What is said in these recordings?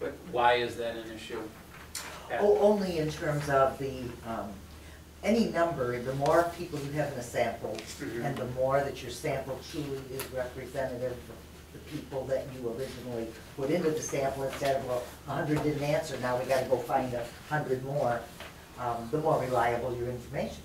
But why is that an issue? Oh, only in terms of the, any number, the more people you have in a sample, and the more that your sample truly is representative of the people that you originally put into the sample, instead of, well, 100 didn't answer, now we gotta go find 100 more, the more reliable your information.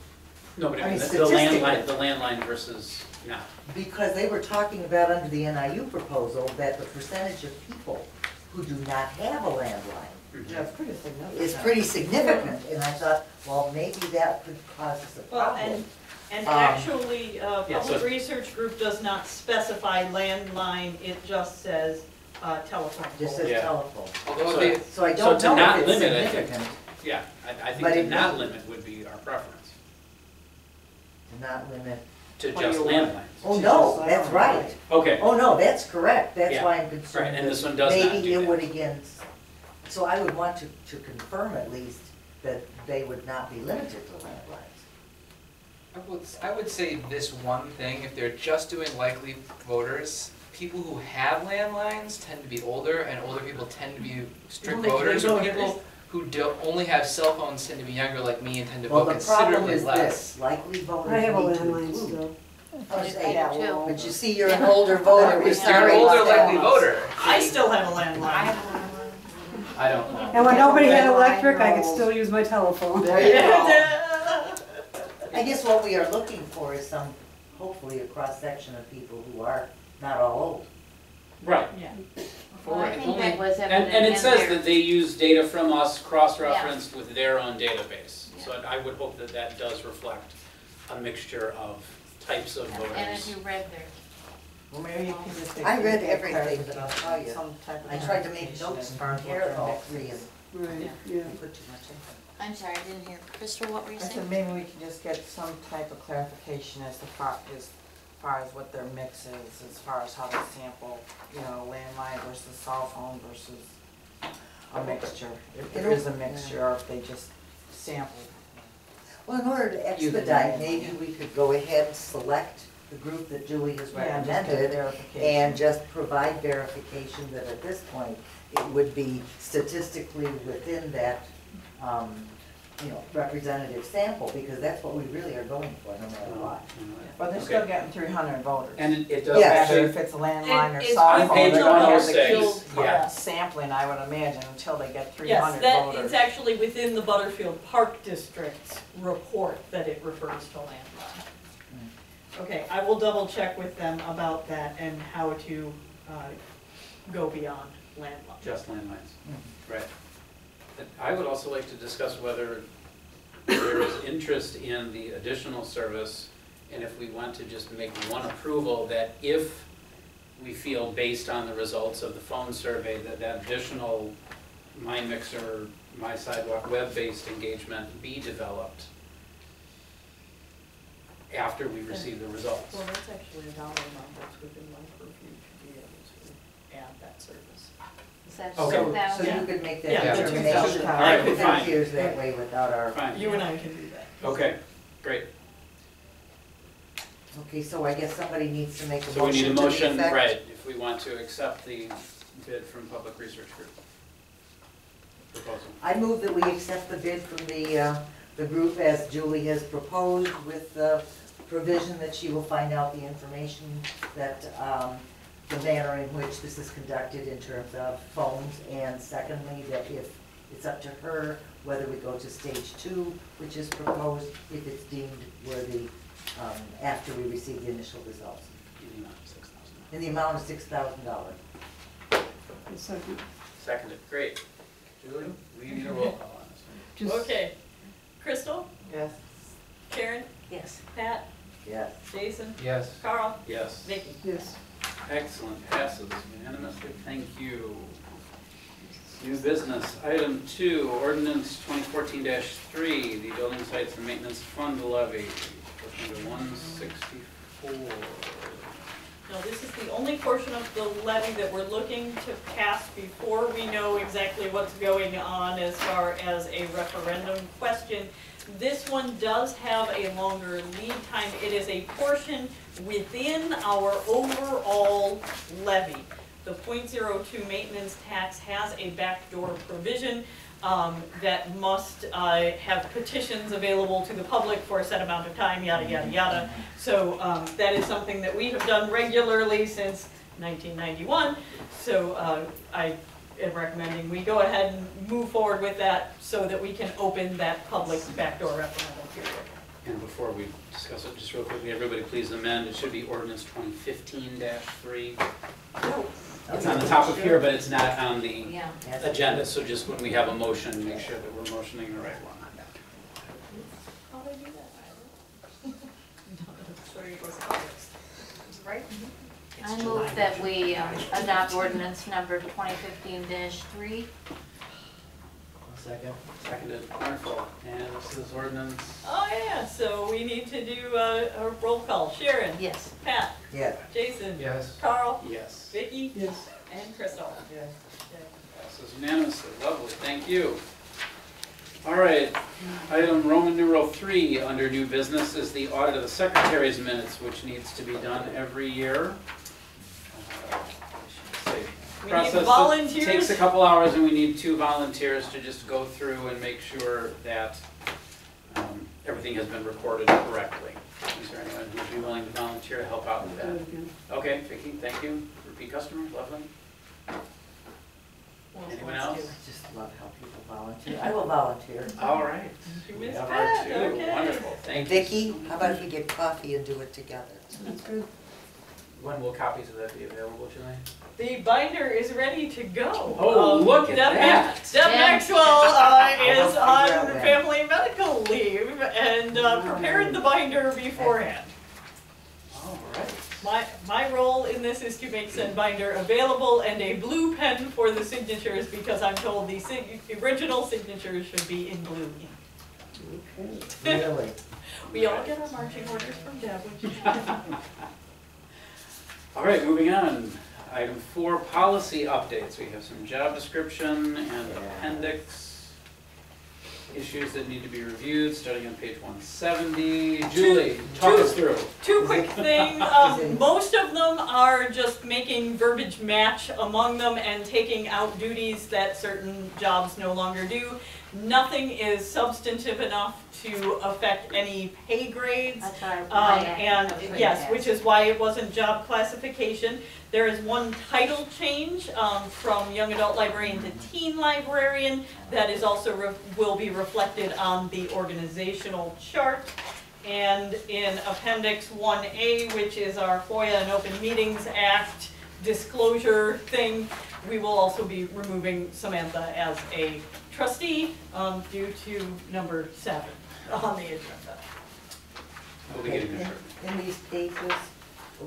No, but I mean, the landline versus now. Because they were talking about under the NIU proposal that the percentage of people who do not have a landline Yeah, it's pretty significant. is pretty significant, and I thought, well, maybe that could cause us a problem. And actually, yeah, Public so- Research Group does not specify landline, it just says telephone Just pole. says Yeah. telephone. Although So I so don't to know not if it's limit, I think, significant yeah, I think But to it not will- limit would be our preference, to not limit. to What do just you want? landlines. Oh, no, that's right. Okay, Oh, no, that's correct. That's Yeah. why I'm concerned. Right, and that this one does not maybe do it that. would again, so I would want to confirm at least that they would not be limited to landlines. I would say this one thing, if they're just doing likely voters, people who have landlines tend to be older, and older people tend to be strict Only voters, or voters. people who don't, only have cell phones tend to be younger like me and tend to Well, vote the problem considerably is less. this, likely voters I have a need to landline include. still. Oh, say, Yeah, too. well, but you see, you're an older voter, we're You're sorry. an older about that. likely voter. I still have a landline. I don't know. And when nobody had electric, I could still use my telephone. There you go. I guess what we are looking for is some, hopefully a cross-section of people who are not all old. Right, Yeah. Well, I It's think only- that was evident and it in says there. that they use data from us, cross-referenced with their own database. So I would hope that that does reflect a mixture of types of And if voters. you read their, Well, maybe you can just. I read everything, but I'll tell you, Some type of I tried to make clarification notes as far and as what compare their all mix three, is. and Right, I yeah. put too much into it. I'm sorry, I didn't hear. Crystal, what were you I said saying? maybe we can just get some type of clarification as far as what their mix is, as far as how they sample, you know, landline versus cell phone versus a mixture. If there is a mixture, or if they just sample. Well, in order to You can- expedite, maybe we could go ahead and select the group that Julie has Yeah, just get recommended verification. and just provide verification that at this point, it would be statistically within that, you know, representative sample, because that's what we really are going for, no matter what. But they're still getting 300 voters. And it does Yeah. Whether actually, if it's a landline or It's cell on phone, page they're gonna have to 106, keep yeah. sampling, I would imagine, until they get 300 Yes, that, voters. it's actually within the Butterfield Park District's report that it refers to landline. Okay, I will double check with them about that and how to go beyond landline. just landlines, right. And I would also like to discuss whether there is interest in the additional service, and if we want to just make one approval, that if we feel based on the results of the phone survey, that that additional My Mixer, My Sidewalk web-based engagement be developed after we receive the results. Well, that's actually a dollar amount that's within my purview to be able to add that service. Is that Okay. So 2,000? you could make that Yeah, the determination. 2,000. All right, It fine. appears that way without our, Fine, You and I can do that. okay, great. okay, so I guess somebody needs to make a So we need a motion to the motion, effect. right, if we want to accept the bid from Public Research Group. Proposal. I move that we accept the bid from the group as Julie has proposed, with the provision that she will find out the information that, the manner in which this is conducted in terms of phones, and secondly, that if it's up to her whether we go to stage 2, which is proposed, if it's deemed worthy, after we receive the initial results, In the amount of $6,000. in the amount of $6,000. Second. Seconded, great. Julie, we need a roll call on this one. Just- Okay, Crystal, Yes. Karen, Yes. Pat, Yes. Jason, Yes. Carl, Yes, Vicky. Yes. excellent, passes unanimously, thank you. New business, item 2, ordinance 2014-3, the building sites and maintenance fund levy, under 164. No, this is the only portion of the levy that we're looking to pass before we know exactly what's going on as far as a referendum question. This one does have a longer lead time. It is a portion within our overall levy. The .02 maintenance tax has a backdoor provision that must have petitions available to the public for a set amount of time, yada, yada, yada. So that is something that we have done regularly since 1991. So I am recommending we go ahead and move forward with that so that we can open that public backdoor referendum period. And before we discuss it, just real quickly, everybody please amend, it should be ordinance 2015-3. It's on the top of here, but it's not on the Yeah. agenda, so just when we have a motion, make sure that we're motioning the right one. How do I do that? Sorry, it was August. Right? I move that we adopt ordinance number 2015-3. Second. Seconded, wonderful. And this is ordinance, Oh, yeah, so we need to do a roll call. Sharon? Yes. Pat? Yeah. Jason? Yes. Carl? yes. Vicky? Yes. And Crystal? Yes. Passes unanimously, lovely, thank you. All right, item Roman numeral 3 under new business is the audit of the secretary's minutes, which needs to be done every year. We need Process that volunteers. takes a couple hours, and we need 2 volunteers to just go through and make sure that everything has been recorded correctly. Is there anyone who would be willing to volunteer to help out with that? Okay, Vicki, thank you. Repeat customer, lovely. Anyone else? I just love how people volunteer. I will volunteer. All right. She We missed have Pat, our 2. okay. Wonderful, And thank you. Vicki, how about if we get coffee and do it together? That's good. When will copies of that be available, Julie? The binder is ready to go. Oh, look at Deb that. Deb Yeah. Maxwell is I'll on figure out when. family medical leave and prepared the binder beforehand. All right. My role in this is to make said binder available and a blue pen for the signatures because I'm told the original signatures should be in blue ink. Okay. Really? We all get our marching orders from Deb when she All right, moving on. Item 4, policy updates. We have some job description and appendix issues that need to be reviewed, starting on page 170. Julie, talk us through. Two quick things. Most of them are just making verbiage match among them and taking out duties that certain jobs no longer do. Nothing is substantive enough to affect any pay grades. That's our And yes, which is why it wasn't job classification. There is one title change from young adult librarian to teen librarian that is also will be reflected on the organizational chart. And in Appendix 1A, which is our FOIA and Open Meetings Act disclosure thing, we will also be removing Samantha as a trustee due to number 7 on the agenda. We'll be getting a shirt. In these cases,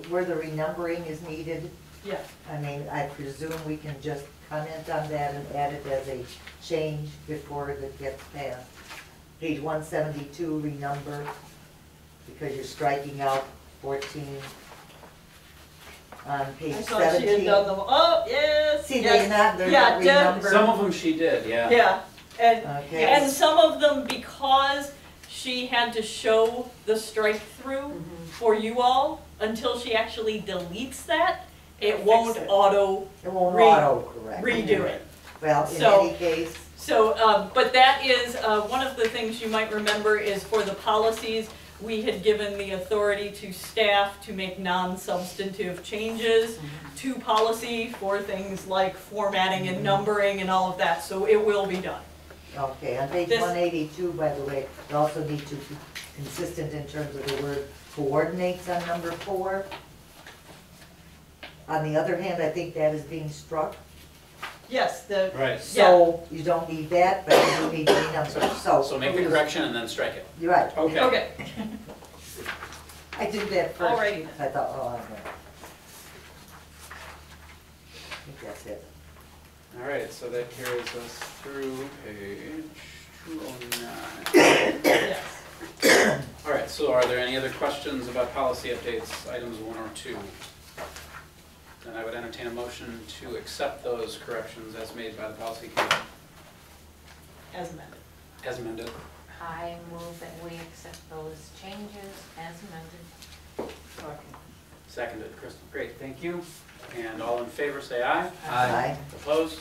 where the renumbering is needed, Yeah. I mean, I presume we can just comment on that and add it as a change before it gets passed. Page 172, renumber, because you're striking out 14. On page I thought she had 17. done them. Oh, yes. See, yes. they're Yeah, not Deb- renumbered. Some of them she did, yeah. Yeah, and Okay. and some of them because she had to show the strike through for you all until she actually deletes that, it Fix won't it. auto It won't Re- auto-correct. redo it. Well, in So- any case, So, but that is, one of the things you might remember is for the policies, we had given the authority to staff to make non-substantive changes to policy for things like formatting and numbering and all of that, so it will be done. okay, on page This- 182, by the way, you also need to be consistent in terms of the word coordinates on number 4. On the other hand, I think that is being struck, Yes, the, Right. so you don't need that, but you do need the renumber, So make the correction and then strike it. You're right. Okay. okay, I did that first. Alrighty. I thought, oh, I'm gonna. I think that's it. All right, so that carries us through page 209. yes. All right, so are there any other questions about policy updates, items 1 or 2? Then I would entertain a motion to accept those corrections as made by the policy committee, As amended. as amended. I move that we accept those changes as amended. Seconded, Crystal, great, thank you. And all in favor, say aye. Aye. Opposed?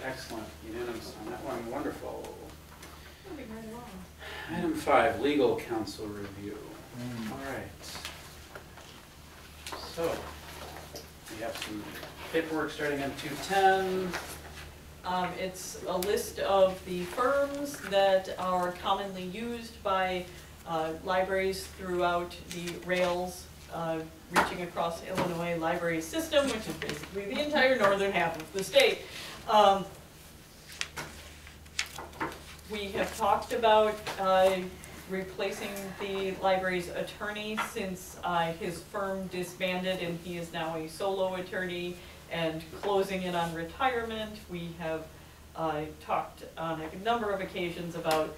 Excellent, unanimous on that one, wonderful. Moving right along. Item 5, legal counsel review. Mm. All right. So, we have some paperwork starting on 210. It's a list of the firms that are commonly used by libraries throughout the Rails reaching across Illinois library system, which is basically the entire northern half of the state. We have talked about replacing the library's attorney since his firm disbanded and he is now a solo attorney and closing in on retirement. We have talked on a number of occasions about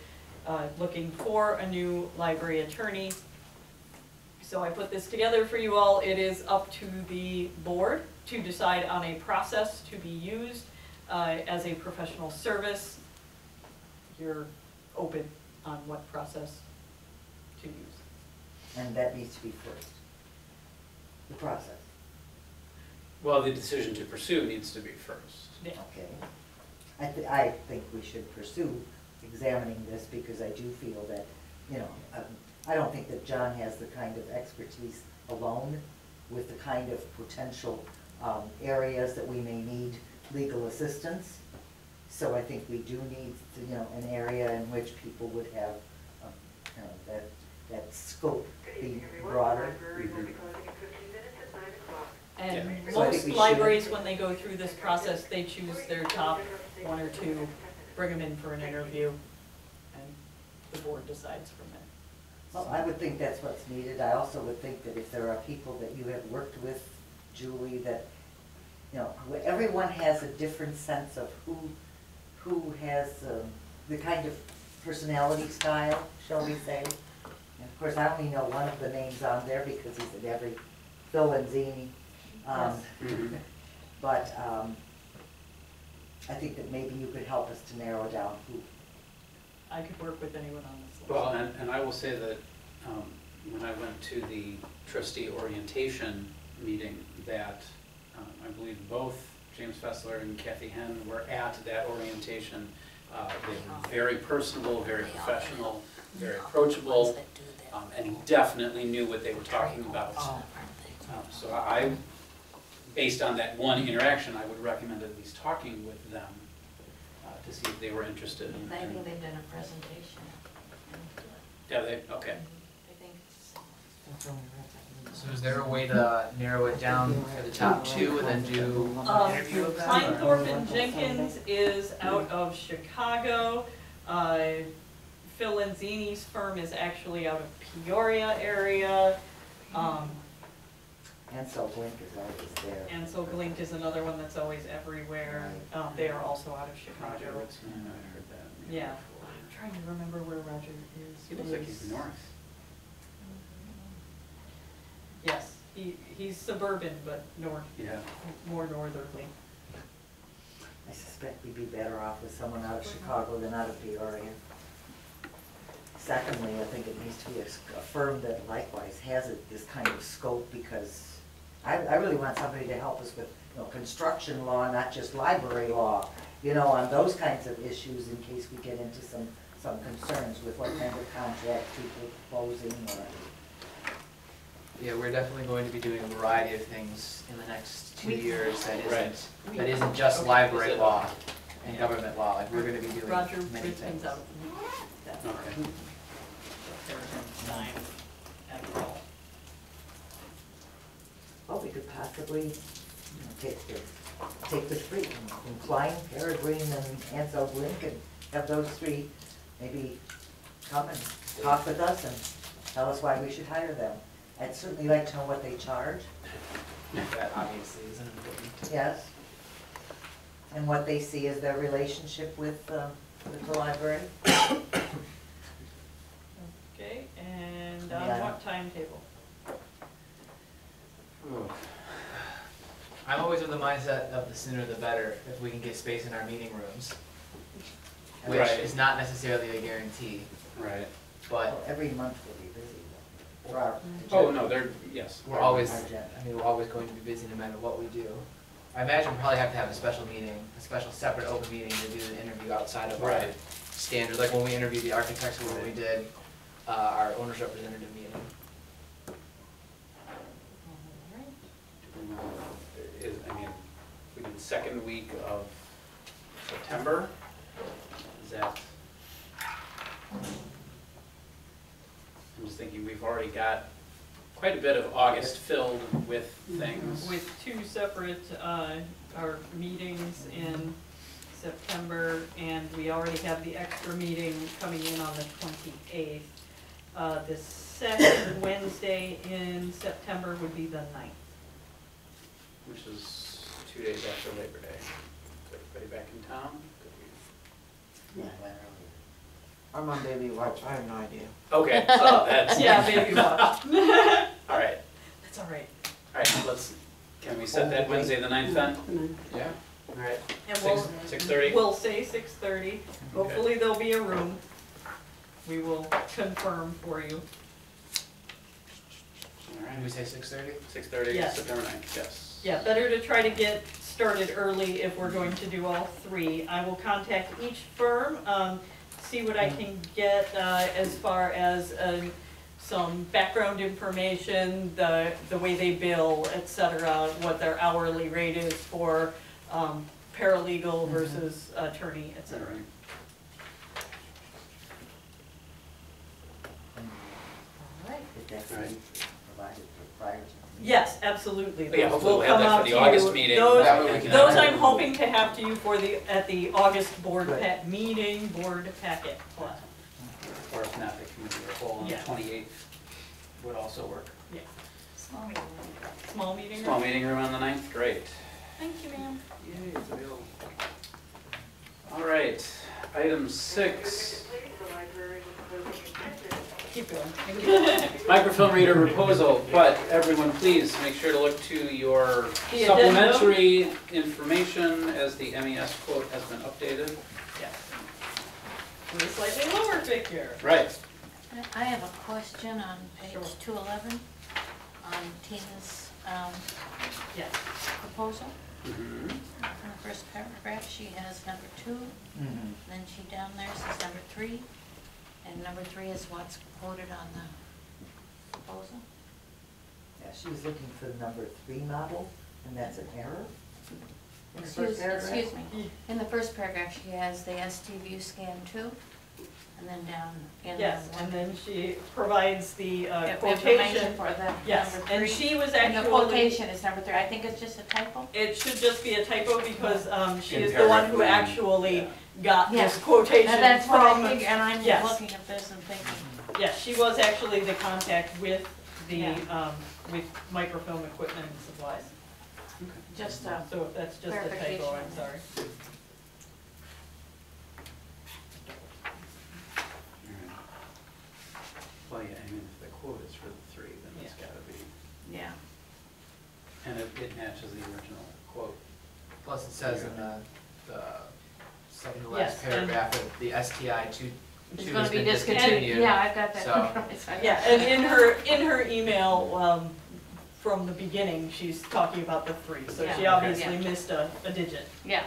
looking for a new library attorney. So I put this together for you all. It is up to the board to decide on a process to be used as a professional service. You're open on what process to use. And that needs to be first. The process, Well, the decision to pursue needs to be first. Yeah. okay. I think we should pursue examining this because I do feel that, I don't think that John has the kind of expertise alone with the kind of potential areas that we may need legal assistance. So I think we do need, an area in which people would have, that scope be broader. And Yeah. So I think most we should- libraries, when they go through this process, they choose their top 1 or 2, bring them in for an interview, and the board decides from there. Well, I would think that's what's needed. I also would think that if there are people that you have worked with, Julie, that, everyone has a different sense of who has the kind of personality style, shall we say. And of course, I only know one of the names on there because he's at every Phil Lanzini. But I think that maybe you could help us to narrow down who. I could work with anyone on this list. Well, and I will say that when I went to the trustee orientation meeting that I believe both James Fessler and Kathy Henn were at that orientation. They were very personable, very professional, very approachable, and definitely knew what they were talking about. So I, based on that one interaction, I would recommend at least talking with them to see if they were interested in. I think they've done a presentation. Yeah, okay. I think it's So is there a way to narrow it down for the top 2 and then do an interview of them? Kleinthorpe and Jenkins is out of Chicago. Phil Lanzini's firm is actually out of Peoria area. And so Blink is always there. And so Glink is another one that's always everywhere. They are also out of Roger Chicago. Ritzman, I heard that. Yeah, I'm trying to remember where Roger is. He looks like he's north. Yes, he's suburban, but north, Yeah. more northerly. I suspect we'd be better off with someone out of Chicago than out of Peoria. Secondly, I think it needs to be a firm that likewise has this kind of scope, because I really want somebody to help us with, construction law, not just library law, on those kinds of issues in case we get into some concerns with what kind of contract people are proposing or. Yeah, we're definitely going to be doing a variety of things in the next 2 years Right. that isn't just library law and government law. Like, we're gonna be doing Roger many things. Richmond's out. That's Okay. there's time at all. Well, we could possibly, take the 3, and Klein, Peregrine, and Ansel Blink, and have those 3 maybe come and talk with us and tell us why we should hire them. I'd certainly like to know what they charge, That obviously isn't important. yes, and what they see as their relationship with the library. Okay, and Yeah. on what timetable? Ooh. I'm always of the mindset of the sooner the better if we can get space in our meeting rooms, which Right. is not necessarily a guarantee, Right. but Well, every month will be busy, for our. Oh, no, they're, yes. We're always, Our agenda. I mean, we're always going to be busy no matter what we do. I imagine we'll probably have to have a special meeting, a special separate open meeting to do the interview outside of our Right. standard, like when we interviewed the architects, when we did our owner's representative meeting. I mean, we did second week of September, is that? I'm just thinking, we've already got quite a bit of August filled with things. With two separate, our meetings in September, and we already have the extra meeting coming in on the 28th. The second Wednesday in September would be the 9th. Which is 2 days after Labor Day. Is everybody back in town? Could I'm on baby watch, I have no idea. we- Okay, so that's. Yeah, maybe watch. All right, That's all right. all right, can we set that Wednesday the 9th then? Yeah. All right, And 6:30? we'll say 6:30. Hopefully there'll be a room. We will confirm for you. All Can we right, say 6:30? 6:30, Yes. September 9th, yes. Yeah, better to try to get started early if we're going to do all three. I will contact each firm, see what I can get as far as some background information, the way they bill, et cetera, what their hourly rate is for paralegal versus attorney, et All cetera. right. All right, if that's All right. provided prior to. Yes, absolutely. Yeah, Those hopefully will we'll have come that for out the to August you. meeting. Those, That way we can those have- I'm hoping to have to you for at the August board Right. meeting, board packet. Or if not, the committee of the whole on the Yeah. 28th would also work. Small meeting. Small meeting room on the 9th, great. Thank you, ma'am. Yay, it's available. All right, item 6, Keep going. microfilm reader proposal, but everyone please make sure to look to your The supplementary information as the MES quote has been updated. Yes. With a slightly lower figure. Right. I have a question on page Sure. 211 on Tina's Yes. proposal. Mhm. In the first paragraph, she has number 2, Mhm. then she down there says number 3, and number 3 is what's quoted on the proposal. Yeah, she was looking for the number 3 model, and that's an error. In the first paragraph. Excuse me, in the first paragraph, she has the ST View Scan 2, and then down in the Yes, and then she provides the information quotation. for the Yes, number and 3. she was And the actually, quotation is number 3, I think it's just a typo. it should just be a typo because she In is the one who paragraph one, actually yeah. got this Yeah. quotation And that's what I from. think, and I'm yes. looking at this and thinking, Yes, she was actually the contact with the, Yeah. with microfilm equipment and supplies. just, So if that's just a typo, Clarification. I'm sorry. Alright. Well, yeah, I mean, if the quote is for the 3, then it's Yeah. gotta be, yeah. and it matches the original quote. Plus it says in the second to Yes, last and- paragraph that the STI 2 It's has gonna be been discontinued, discontinued. yeah, I've got that. So- Yeah, and in her email, from the beginning, she's talking about the 3, so she Yeah. obviously Yeah. missed a digit. Yeah,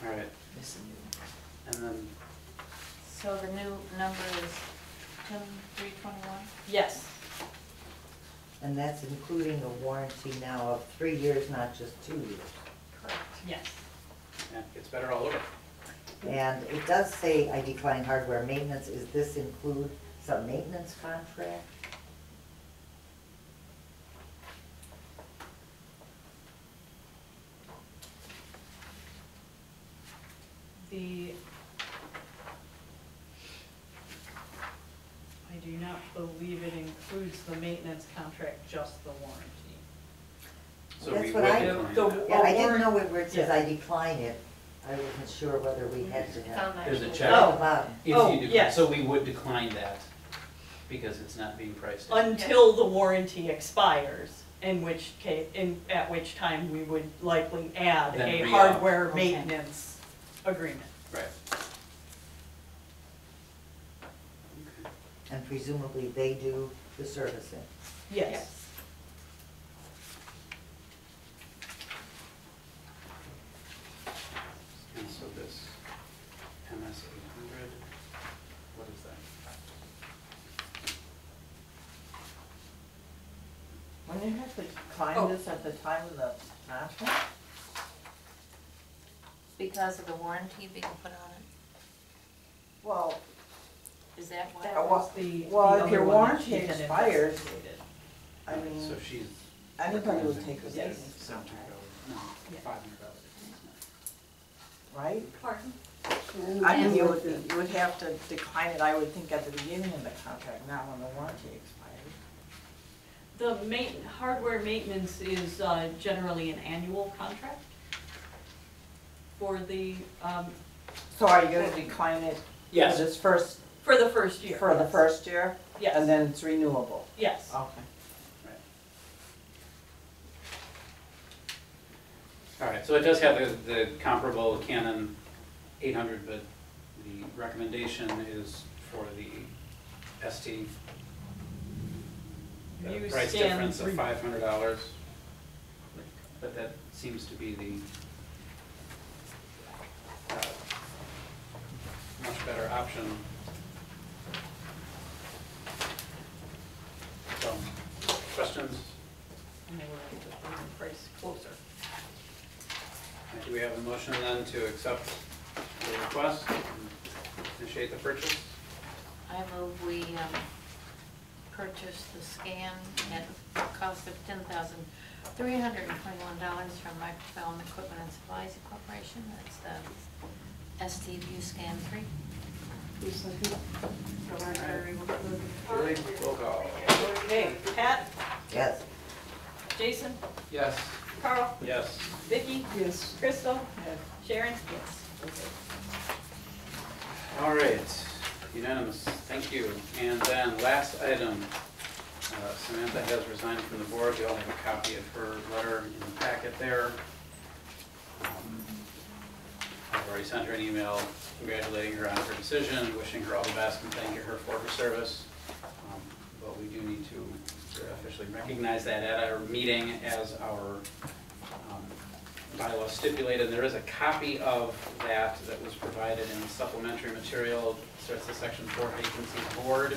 Alright, Missing. and then, so the new number is 10,321? Yes, And that's including a warranty now of 3 years, not just 2 years. correct, yes. yeah, it's better all over. And it does say, I decline hardware maintenance. Is this include some maintenance contract? The, I do not believe it includes the maintenance contract, just the warranty. So That's we what would I- decline the- that. Yeah, I didn't warrant- know where it says yeah. I decline it. I wasn't sure whether we had to have. There's a Actually, check. Oh. Bottom. If Oh, you decline, yes. so we would decline that because it's not being priced in. Until the warranty expires, in which case, at which time we would likely add Then a re-up. hardware Okay. maintenance agreement. Right. and presumably they do the servicing. Yes. And so this MS 800, what is that? When you have to Oh. decline this at the time of the contract? Because of the warranty being put on it? Well, Is that why? That was the well, if other your one that warranty she had expires, investigated. I mean, So she's. anybody would take the Yes. savings $700, no, Yeah. $500. right? Pardon? I mean, you And- would have to decline it, I would think, at the beginning of the contract, not when the warranty expired. The hardware maintenance is generally an annual contract for the, So are you gonna decline it for Yes, this first, for the first year. for the first year? Yes. And then it's renewable? Yes. Okay. all right, so it does have the comparable Canon 800, but the recommendation is for the ST. The You price stand difference of re- $500, but that seems to be the much better option. So, questions? And they were the price closer. Do we have a motion then to accept the request and initiate the purchase? I move we purchase the scan at a cost of $10,321 from Microfilm Equipment and Supplies Corporation. That's the ST-View Scan 3. Who's second? Julie, roll call. Okay, Pat, Yes. Jason, Yes. Carl, Yes. Vicky, Yes. Crystal, Yes. Sharon? Yes. All right, unanimous, thank you. And then last item, Samantha has resigned from the board. You all have a copy of her letter in the packet there. I've already sent her an email congratulating her on her decision, wishing her all the best and thanking her for her service. But we do need to officially recognize that at our meeting as our bylaw stipulated. And there is a copy of that was provided in the supplementary material. It starts the section 4 vacancy board.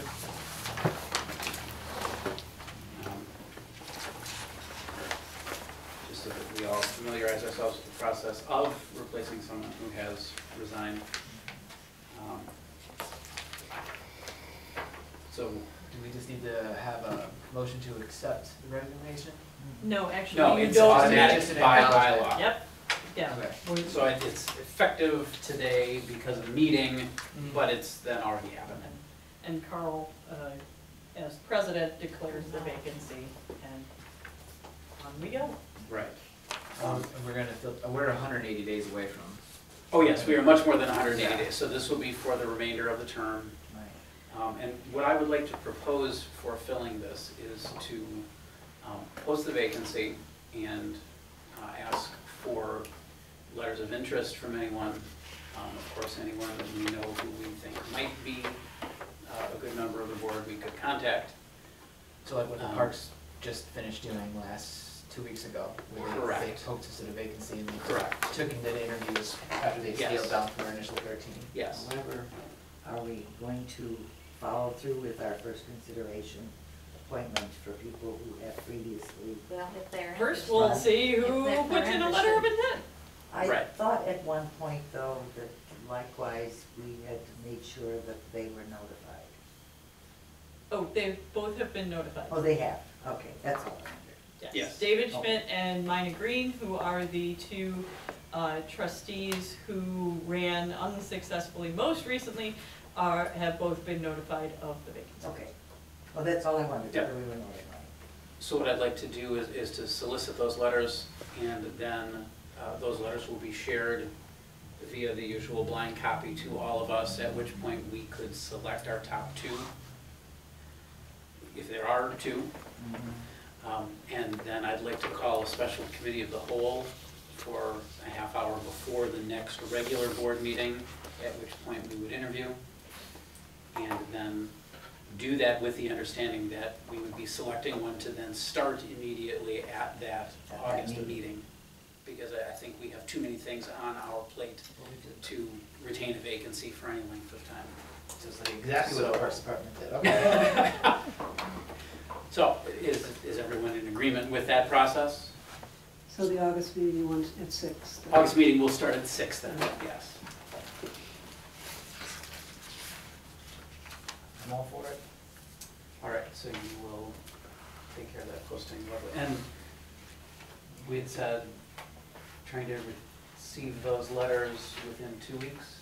Just so that we all familiarize ourselves with the process of replacing someone who has resigned. So, Do we just need to have a motion to accept the resignation? No, actually, no, you it's don't automatic Just an by acknowledgement. bylaw. Yep, yeah. Okay. So it's effective today because of the meeting, but it's then already happened. And Carl, as president, declares the vacancy, and on we go. Right. And we're gonna we're 180 days away from. Oh, yes, we are much more than 180 Yeah. days, so this will be for the remainder of the term. Right. And what I would like to propose for filling this is to post the vacancy and ask for letters of interest from anyone. Of course, anyone that we know who we think might be a good member of the board we could contact. So like what the Parks just finished doing last 2 weeks ago, where Correct. they posted a vacancy and they Correct. took in the interviews after they Yes. scaled down from their initial 13. Yes. However, are we going to follow through with our first consideration appointment for people who have previously? Well, if they're. First, we'll see who If they're puts in a letter of interested. intent. I Right. thought at one point, though, that likewise, we had made sure that they were notified. Oh, they both have been notified. Oh, they have, okay, that's all I wondered. Yes. David Schmidt and Mina Green, who are the two trustees who ran unsuccessfully most recently, have both been notified of the vacancy. Okay, well, that's all I wondered, Yep. whether we were notified. So what I'd like to do is to solicit those letters, and then those letters will be shared via the usual blind copy to all of us, at which point we could select our top two, if there are two. And then I'd like to call a special committee of the whole for a half hour before the next regular board meeting, at which point we would interview. And then do that with the understanding that we would be selecting one to then start immediately at that At that August meeting. meeting. Because I think we have too many things on our plate to retain a vacancy for any length of time. So it's like exactly what So- the Parks Department did, okay. So, is everyone in agreement with that process? So the August meeting, you want at 6? then? August meeting will start at 6 then, yes. I'm all for it. All right, so you will take care of that posting, lovely. And we had said, trying to receive those letters within 2 weeks,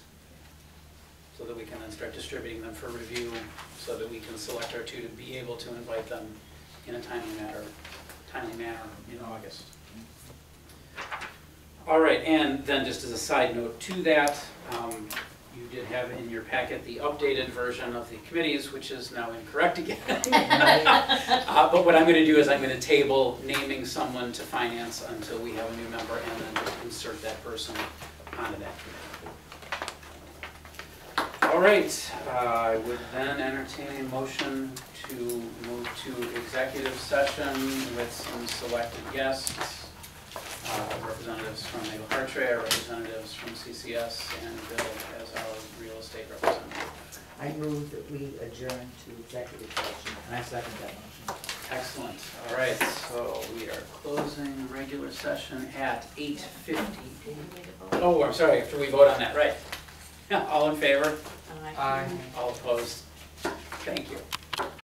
so that we can then start distributing them for review, so that we can select our two to be able to invite them in a timely manner in August. All right, and then just as a side note to that, you did have in your packet the updated version of the committees, which is now incorrect again. But what I'm going to do is I'm going to table naming someone to finance until we have a new member, and then just insert that person onto that committee. All right, I would then entertain a motion to move to executive session with some selected guests. Representatives from Naval Hartray, representatives from CCS, and Bill as our real estate representative. I move that we adjourn to executive session. And I second that motion. Excellent. All right, so we are closing regular session at 8:50. Did you need to vote? Oh, I'm sorry, after we vote on that, right. All in favor? Aye. Aye. All opposed? Thank you.